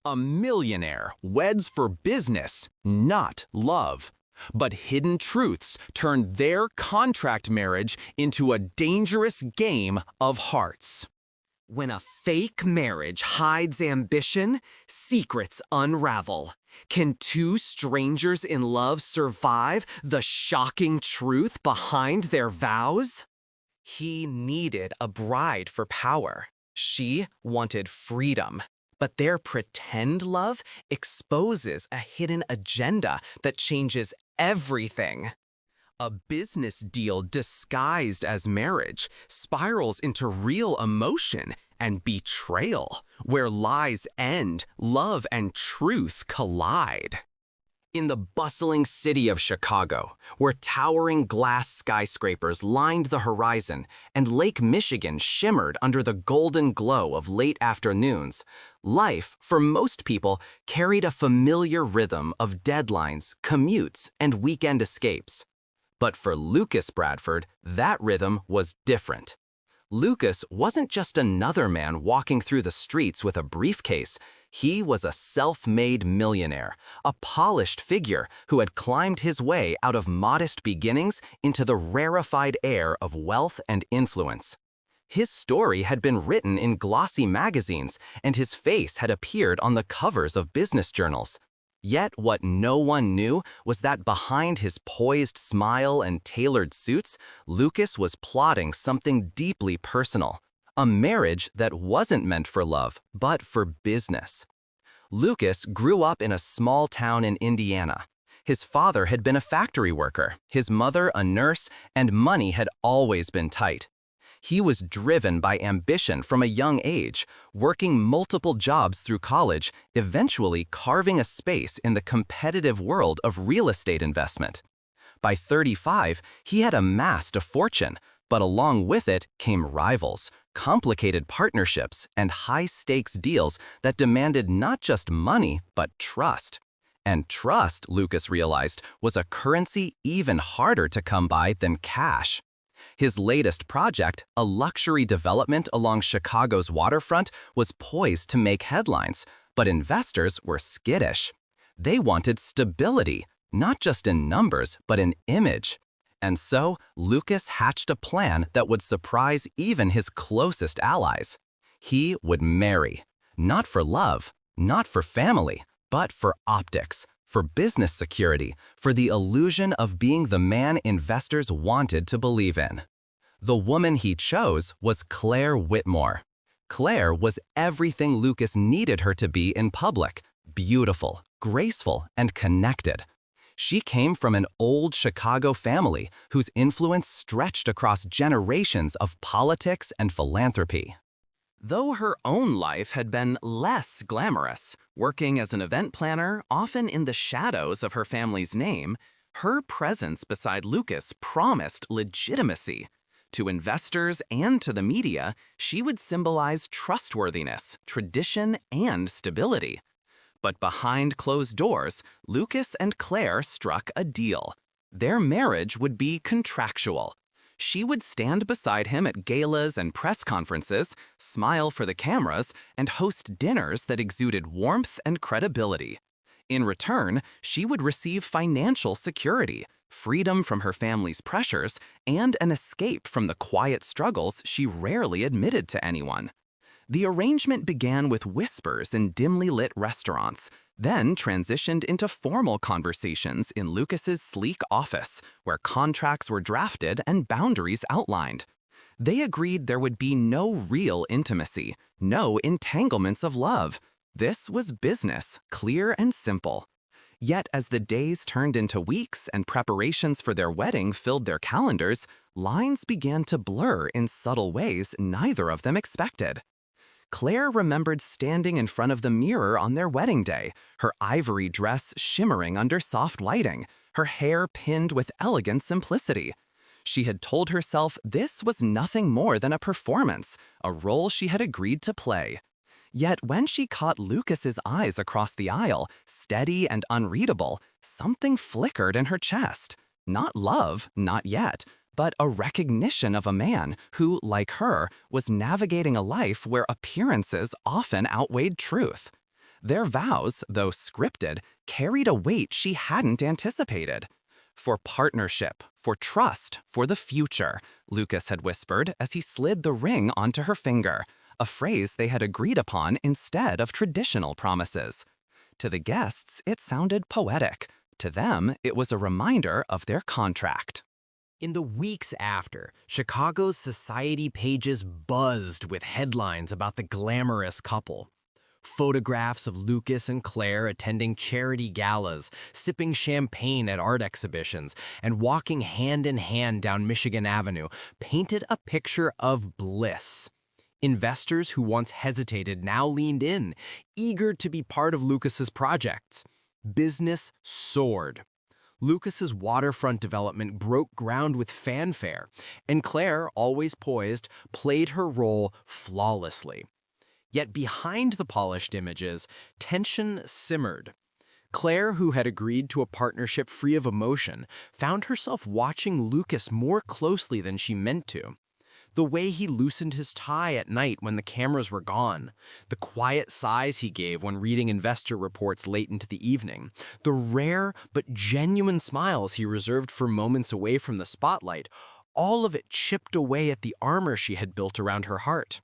A millionaire weds for business, not love. But hidden truths turn their contract marriage into a dangerous game of hearts. When a fake marriage hides ambition, secrets unravel. Can two strangers in love survive the shocking truth behind their vows? He needed a bride for power. She wanted freedom. But their pretend love exposes a hidden agenda that changes everything. A business deal disguised as marriage spirals into real emotion and betrayal, where lies end, love and truth collide. In the bustling city of Chicago, where towering glass skyscrapers lined the horizon and Lake Michigan shimmered under the golden glow of late afternoons, life, for most people, carried a familiar rhythm of deadlines, commutes, and weekend escapes. But for Lucas Bradford, that rhythm was different. Lucas wasn't just another man walking through the streets with a briefcase. He was a self-made millionaire, a polished figure who had climbed his way out of modest beginnings into the rarefied air of wealth and influence. His story had been written in glossy magazines, and his face had appeared on the covers of business journals. Yet what no one knew was that behind his poised smile and tailored suits, Lucas was plotting something deeply personal, a marriage that wasn't meant for love, but for business. Lucas grew up in a small town in Indiana. His father had been a factory worker, his mother a nurse, and money had always been tight. He was driven by ambition from a young age, working multiple jobs through college, eventually carving a space in the competitive world of real estate investment. By 35, he had amassed a fortune, but along with it came rivals, complicated partnerships, and high-stakes deals that demanded not just money, but trust. And trust, Lucas realized, was a currency even harder to come by than cash. His latest project, a luxury development along Chicago's waterfront, was poised to make headlines, but investors were skittish. They wanted stability, not just in numbers, but in image. And so, Lucas hatched a plan that would surprise even his closest allies. He would marry, not for love, not for family, but for optics, for business security, for the illusion of being the man investors wanted to believe in. The woman he chose was Claire Whitmore. Claire was everything Lucas needed her to be in public: beautiful, graceful, and connected. She came from an old Chicago family whose influence stretched across generations of politics and philanthropy. Though her own life had been less glamorous, working as an event planner, often in the shadows of her family's name, her presence beside Lucas promised legitimacy. To investors and to the media, she would symbolize trustworthiness, tradition, and stability. But behind closed doors, Lucas and Claire struck a deal. Their marriage would be contractual. She would stand beside him at galas and press conferences, smile for the cameras, and host dinners that exuded warmth and credibility. In return, she would receive financial security, freedom from her family's pressures, and an escape from the quiet struggles she rarely admitted to anyone. The arrangement began with whispers in dimly lit restaurants, then transitioned into formal conversations in Lucas's sleek office, where contracts were drafted and boundaries outlined. They agreed there would be no real intimacy, no entanglements of love. This was business, clear and simple. Yet as the days turned into weeks and preparations for their wedding filled their calendars, lines began to blur in subtle ways neither of them expected. Claire remembered standing in front of the mirror on their wedding day, her ivory dress shimmering under soft lighting, her hair pinned with elegant simplicity. She had told herself this was nothing more than a performance, a role she had agreed to play. Yet when she caught Lucas's eyes across the aisle, steady and unreadable, something flickered in her chest. Not love, not yet, but a recognition of a man who, like her, was navigating a life where appearances often outweighed truth. Their vows, though scripted, carried a weight she hadn't anticipated. For partnership, for trust, for the future, Lucas had whispered as he slid the ring onto her finger, a phrase they had agreed upon instead of traditional promises. To the guests, it sounded poetic. To them, it was a reminder of their contract. In the weeks after, Chicago's society pages buzzed with headlines about the glamorous couple. Photographs of Lucas and Claire attending charity galas, sipping champagne at art exhibitions, and walking hand in hand down Michigan Avenue painted a picture of bliss. Investors who once hesitated now leaned in, eager to be part of Lucas's projects. Business soared. Lucas's waterfront development broke ground with fanfare, and Claire, always poised, played her role flawlessly. Yet behind the polished images, tension simmered. Claire, who had agreed to a partnership free of emotion, found herself watching Lucas more closely than she meant to. The way he loosened his tie at night when the cameras were gone, the quiet sighs he gave when reading investor reports late into the evening, the rare but genuine smiles he reserved for moments away from the spotlight, all of it chipped away at the armor she had built around her heart.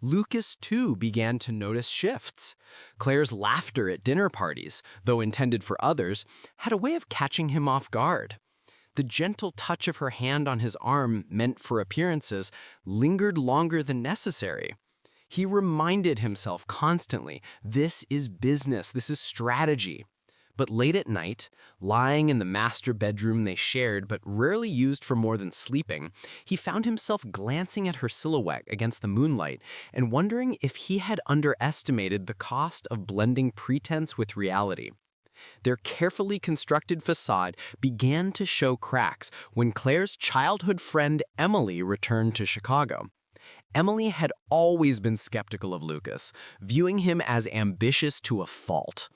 Lucas, too, began to notice shifts. Claire's laughter at dinner parties, though intended for others, had a way of catching him off guard. The gentle touch of her hand on his arm, meant for appearances, lingered longer than necessary. He reminded himself constantly, this is business, this is strategy. But late at night, lying in the master bedroom they shared but rarely used for more than sleeping, he found himself glancing at her silhouette against the moonlight and wondering if he had underestimated the cost of blending pretense with reality. Their carefully constructed facade began to show cracks when Claire's childhood friend Emily returned to Chicago. Emily had always been skeptical of Lucas, viewing him as ambitious to a fault.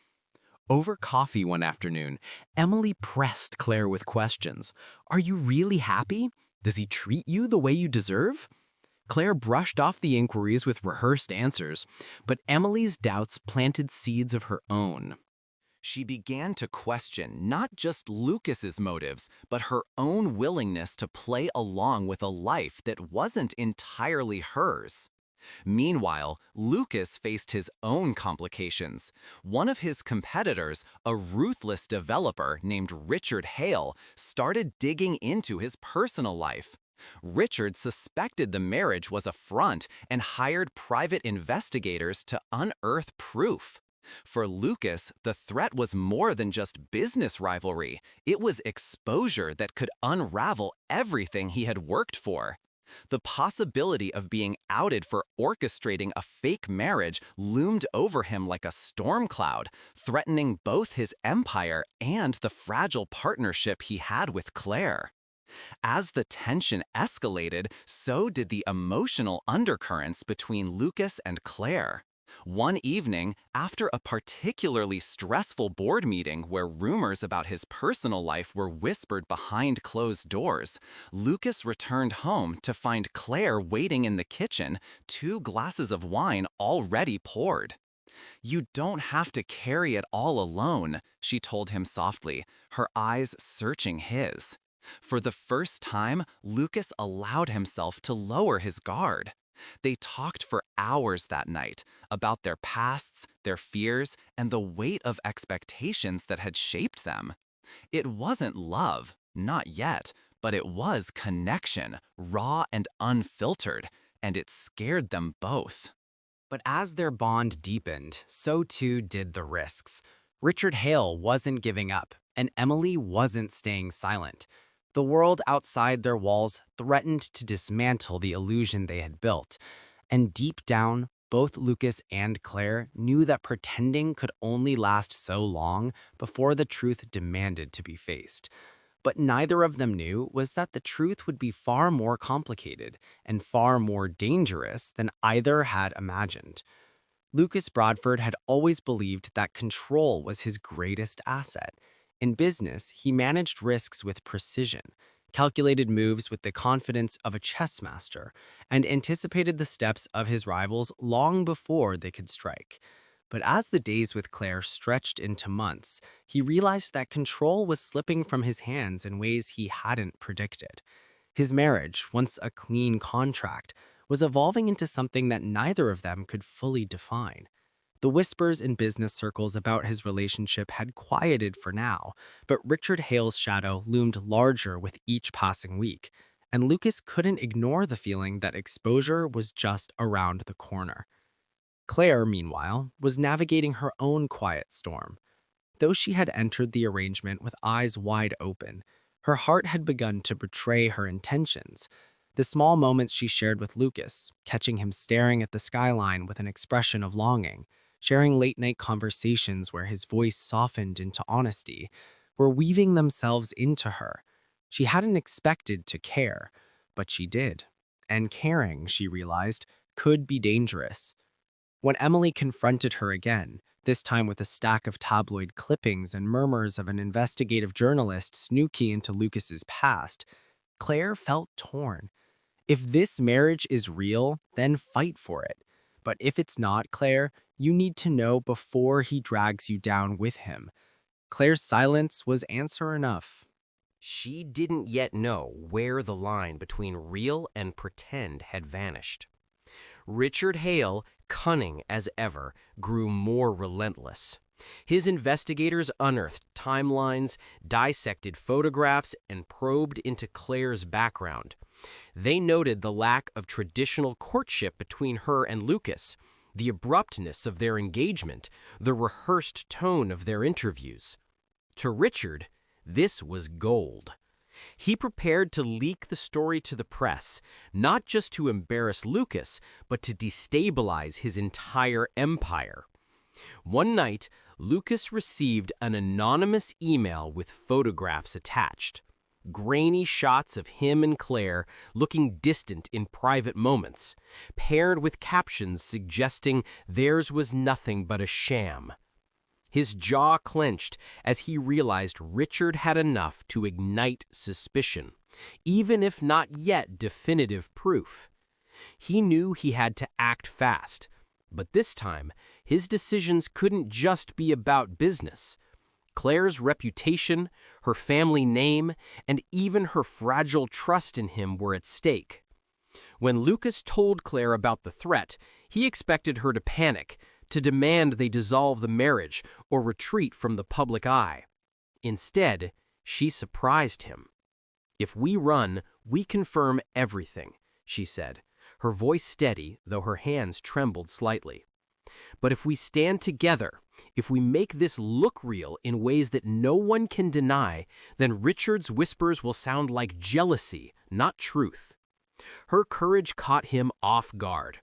Over coffee one afternoon, Emily pressed Claire with questions. Are you really happy? Does he treat you the way you deserve? Claire brushed off the inquiries with rehearsed answers, but Emily's doubts planted seeds of her own. She began to question not just Lucas's motives, but her own willingness to play along with a life that wasn't entirely hers. Meanwhile, Lucas faced his own complications. One of his competitors, a ruthless developer named Richard Hale, started digging into his personal life. Richard suspected the marriage was a front and hired private investigators to unearth proof. For Lucas, the threat was more than just business rivalry. It was exposure that could unravel everything he had worked for. The possibility of being outed for orchestrating a fake marriage loomed over him like a storm cloud, threatening both his empire and the fragile partnership he had with Claire. As the tension escalated, so did the emotional undercurrents between Lucas and Claire. One evening, after a particularly stressful board meeting where rumors about his personal life were whispered behind closed doors, Lucas returned home to find Claire waiting in the kitchen, 2 glasses of wine already poured. "You don't have to carry it all alone," she told him softly, her eyes searching his. For the first time, Lucas allowed himself to lower his guard. They talked for hours that night about their pasts, their fears, and the weight of expectations that had shaped them. It wasn't love, not yet, but it was connection, raw and unfiltered, and it scared them both. But as their bond deepened, so too did the risks. Richard Hale wasn't giving up, and Emily wasn't staying silent. The world outside their walls threatened to dismantle the illusion they had built, and deep down, both Lucas and Claire knew that pretending could only last so long before the truth demanded to be faced. But neither of them knew was that the truth would be far more complicated and far more dangerous than either had imagined. Lucas Bradford had always believed that control was his greatest asset. In business, he managed risks with precision, calculated moves with the confidence of a chess master, and anticipated the steps of his rivals long before they could strike. But as the days with Claire stretched into months, he realized that control was slipping from his hands in ways he hadn't predicted. His marriage, once a clean contract, was evolving into something that neither of them could fully define. The whispers in business circles about his relationship had quieted for now, but Richard Hale's shadow loomed larger with each passing week, and Lucas couldn't ignore the feeling that exposure was just around the corner. Claire, meanwhile, was navigating her own quiet storm. Though she had entered the arrangement with eyes wide open, her heart had begun to betray her intentions. The small moments she shared with Lucas, catching him staring at the skyline with an expression of longing, sharing late-night conversations where his voice softened into honesty, were weaving themselves into her. She hadn't expected to care, but she did. And caring, she realized, could be dangerous. When Emily confronted her again, this time with a stack of tabloid clippings and murmurs of an investigative journalist snooky into Lucas's past, Claire felt torn. If this marriage is real, then fight for it. But if it's not, Claire, you need to know before he drags you down with him. Claire's silence was answer enough. She didn't yet know where the line between real and pretend had vanished. Richard Hale, cunning as ever, grew more relentless. His investigators unearthed timelines, dissected photographs, and probed into Claire's background. They noted the lack of traditional courtship between her and Lucas, the abruptness of their engagement, the rehearsed tone of their interviews. To Richard, this was gold. He prepared to leak the story to the press, not just to embarrass Lucas, but to destabilize his entire empire. One night, Lucas received an anonymous email with photographs attached. Grainy shots of him and Claire looking distant in private moments, paired with captions suggesting theirs was nothing but a sham. His jaw clenched as he realized Richard had enough to ignite suspicion, even if not yet definitive proof. He knew he had to act fast, but this time, his decisions couldn't just be about business. Claire's reputation, her family name, and even her fragile trust in him were at stake. When Lucas told Claire about the threat, he expected her to panic, to demand they dissolve the marriage or retreat from the public eye. Instead, she surprised him. "If we run, we confirm everything," she said, her voice steady, though her hands trembled slightly. "But if we stand together, if we make this look real in ways that no one can deny, then Richard's whispers will sound like jealousy, not truth." Her courage caught him off guard.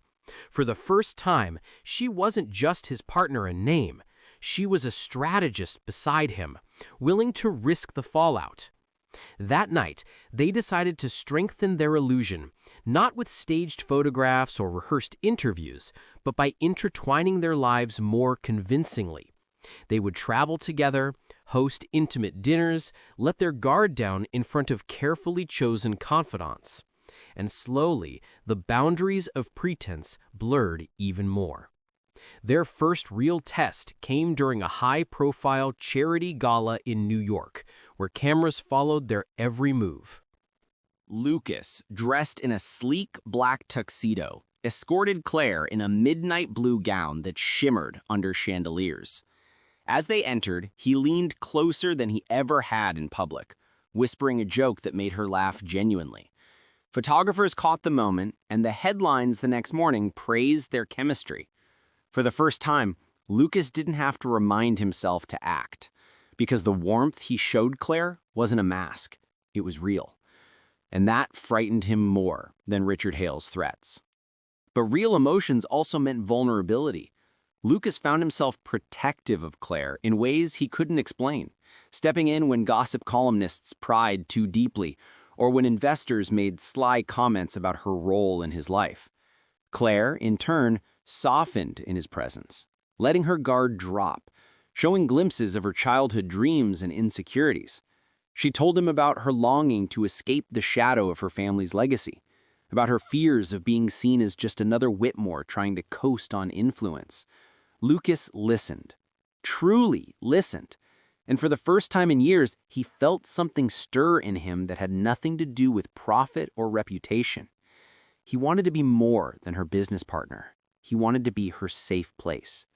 For the first time, she wasn't just his partner in name. She was a strategist beside him, willing to risk the fallout. That night, they decided to strengthen their illusion, not with staged photographs or rehearsed interviews, but by intertwining their lives more convincingly. They would travel together, host intimate dinners, let their guard down in front of carefully chosen confidants. And slowly, the boundaries of pretense blurred even more. Their first real test came during a high-profile charity gala in New York, where cameras followed their every move. Lucas, dressed in a sleek black tuxedo, escorted Claire in a midnight blue gown that shimmered under chandeliers. As they entered, he leaned closer than he ever had in public, whispering a joke that made her laugh genuinely. Photographers caught the moment, and the headlines the next morning praised their chemistry. For the first time, Lucas didn't have to remind himself to act, because the warmth he showed Claire wasn't a mask, it was real. And that frightened him more than Richard Hale's threats. But real emotions also meant vulnerability. Lucas found himself protective of Claire in ways he couldn't explain, stepping in when gossip columnists pried too deeply, or when investors made sly comments about her role in his life. Claire, in turn, softened in his presence, letting her guard drop, showing glimpses of her childhood dreams and insecurities. She told him about her longing to escape the shadow of her family's legacy, about her fears of being seen as just another Whitmore trying to coast on influence, Lucas listened, truly listened. And for the first time in years, he felt something stir in him that had nothing to do with profit or reputation. He wanted to be more than her business partner. He wanted to be her safe place.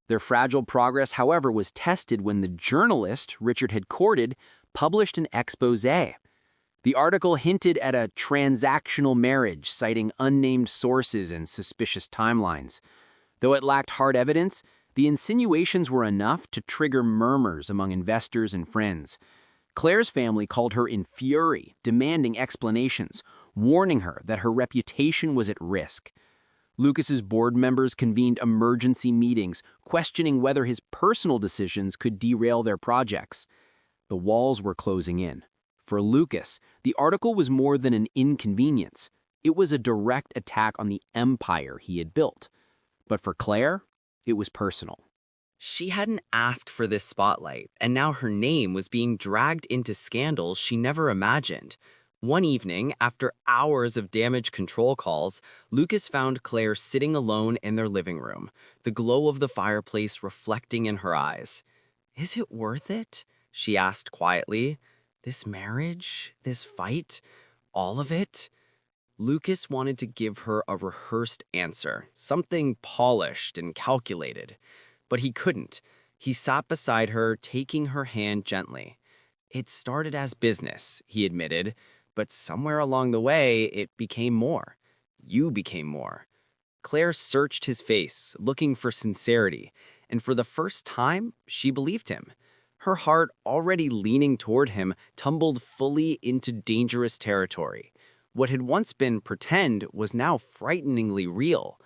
Their fragile progress, however, was tested when the journalist Richard had courted published an expose. The article hinted at a transactional marriage, citing unnamed sources and suspicious timelines. Though it lacked hard evidence, the insinuations were enough to trigger murmurs among investors and friends. Claire's family called her in fury, demanding explanations, warning her that her reputation was at risk. Lucas's board members convened emergency meetings, questioning whether his personal decisions could derail their projects. The walls were closing in. For Lucas, the article was more than an inconvenience. It was a direct attack on the empire he had built. But for Claire, it was personal. She hadn't asked for this spotlight, and now her name was being dragged into scandals she never imagined. One evening, after hours of damage control calls, Lucas found Claire sitting alone in their living room, the glow of the fireplace reflecting in her eyes. "Is it worth it?" she asked quietly. "This marriage, this fight, all of it?" Lucas wanted to give her a rehearsed answer, something polished and calculated. But he couldn't. He sat beside her, taking her hand gently. "It started as business," he admitted, "but somewhere along the way, it became more. You became more." Claire searched his face, looking for sincerity, and for the first time, she believed him. Her heart, already leaning toward him, tumbled fully into dangerous territory. What had once been pretend was now frighteningly real.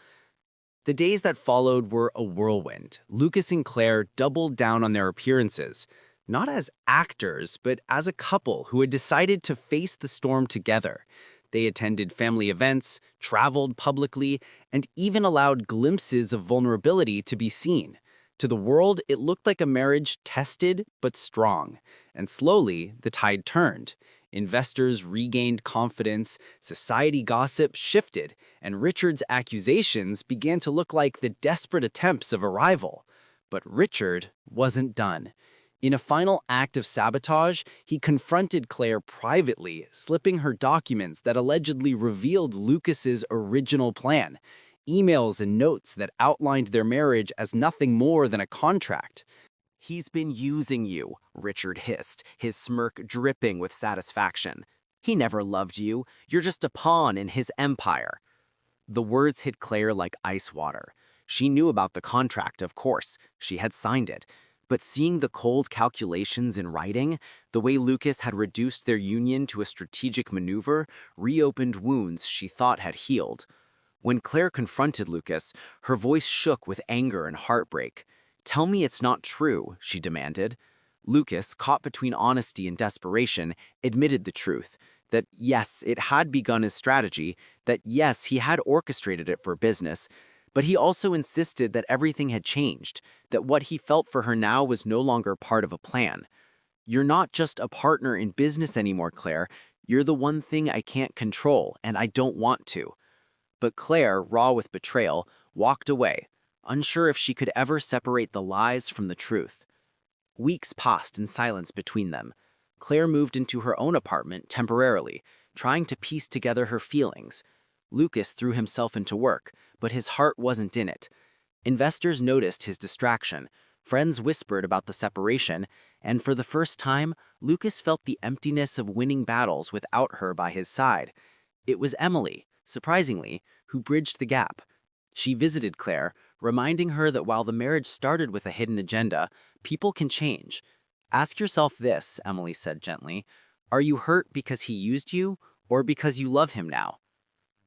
The days that followed were a whirlwind. Lucas and Claire doubled down on their appearances, not as actors, but as a couple who had decided to face the storm together. They attended family events, traveled publicly, and even allowed glimpses of vulnerability to be seen. To the world, it looked like a marriage tested but strong. And slowly, the tide turned. Investors regained confidence, society gossip shifted, and Richard's accusations began to look like the desperate attempts of a rival. But Richard wasn't done. In a final act of sabotage, he confronted Claire privately, slipping her documents that allegedly revealed Lucas's original plan, emails and notes that outlined their marriage as nothing more than a contract. "He's been using you," Richard hissed, his smirk dripping with satisfaction. "He never loved you. You're just a pawn in his empire." The words hit Claire like ice water. She knew about the contract, of course. She had signed it. But seeing the cold calculations in writing, the way Lucas had reduced their union to a strategic maneuver, reopened wounds she thought had healed. When Claire confronted Lucas, her voice shook with anger and heartbreak. "Tell me it's not true," she demanded. Lucas, caught between honesty and desperation, admitted the truth, that yes, it had begun as strategy, that yes, he had orchestrated it for business, but he also insisted that everything had changed, that what he felt for her now was no longer part of a plan. "You're not just a partner in business anymore, Claire. You're the one thing I can't control, and I don't want to." But Claire, raw with betrayal, walked away, unsure if she could ever separate the lies from the truth. Weeks passed in silence between them. Claire moved into her own apartment temporarily, trying to piece together her feelings. Lucas threw himself into work, but his heart wasn't in it. Investors noticed his distraction, friends whispered about the separation, and for the first time, Lucas felt the emptiness of winning battles without her by his side. It was Emily, surprisingly, who bridged the gap. She visited Claire, reminding her that while the marriage started with a hidden agenda, people can change. "Ask yourself this," Emily said gently. "Are you hurt because he used you, or because you love him now?"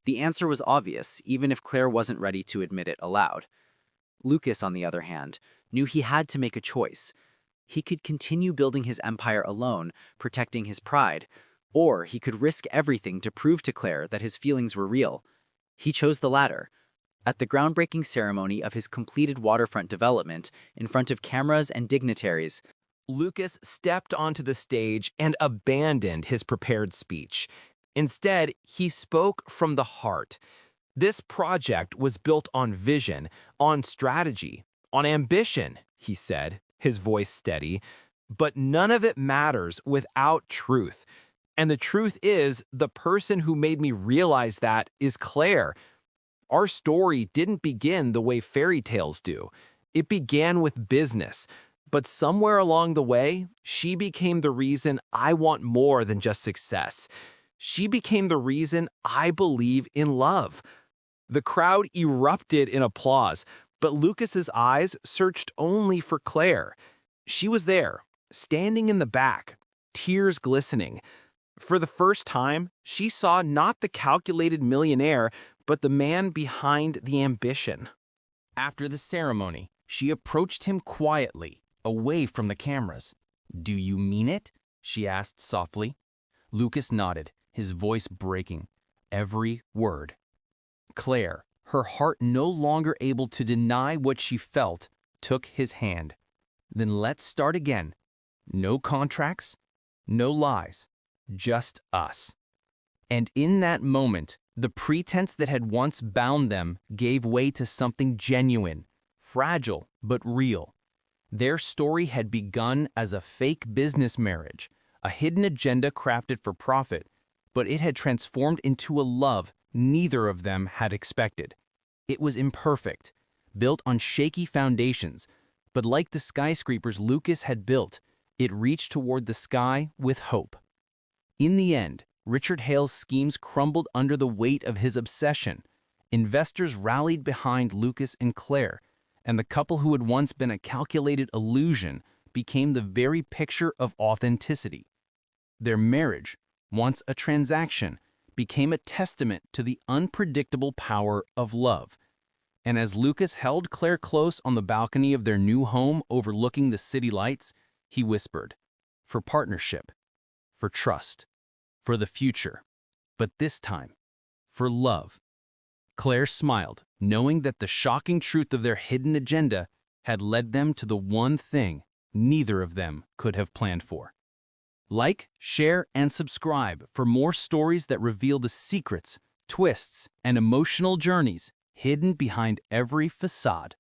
The answer was obvious, even if Claire wasn't ready to admit it aloud. Lucas, on the other hand, knew he had to make a choice. He could continue building his empire alone, protecting his pride, or he could risk everything to prove to Claire that his feelings were real. He chose the latter. At the groundbreaking ceremony of his completed waterfront development, in front of cameras and dignitaries, Lucas stepped onto the stage and abandoned his prepared speech. Instead, he spoke from the heart. This project was built on vision, on strategy, on ambition, he said, his voice steady. But none of it matters without truth. And the truth is, the person who made me realize that is Claire. Our story didn't begin the way fairy tales do. It began with business. But somewhere along the way, she became the reason I want more than just success. She became the reason I believe in love. The crowd erupted in applause, but Lucas's eyes searched only for Claire. She was there, standing in the back, tears glistening. For the first time, she saw not the calculated millionaire, but the man behind the ambition. After the ceremony, she approached him quietly, away from the cameras. "Do you mean it?" she asked softly. Lucas nodded, his voice breaking. Every word. Claire, her heart no longer able to deny what she felt, took his hand. "Then let's start again. No contracts, no lies, just us." And in that moment, the pretense that had once bound them gave way to something genuine, fragile but real. Their story had begun as a fake business marriage, a hidden agenda crafted for profit, but it had transformed into a love neither of them had expected. It was imperfect, built on shaky foundations, but like the skyscrapers Lucas had built, it reached toward the sky with hope. In the end, Richard Hale's schemes crumbled under the weight of his obsession. Investors rallied behind Lucas and Claire, and the couple who had once been a calculated illusion became the very picture of authenticity. Their marriage, once a transaction, became a testament to the unpredictable power of love. And as Lucas held Claire close on the balcony of their new home overlooking the city lights, he whispered, "For partnership, for trust, for the future, but this time, for love." Claire smiled, knowing that the shocking truth of their hidden agenda had led them to the one thing neither of them could have planned for. Like, share, and subscribe for more stories that reveal the secrets, twists, and emotional journeys hidden behind every facade.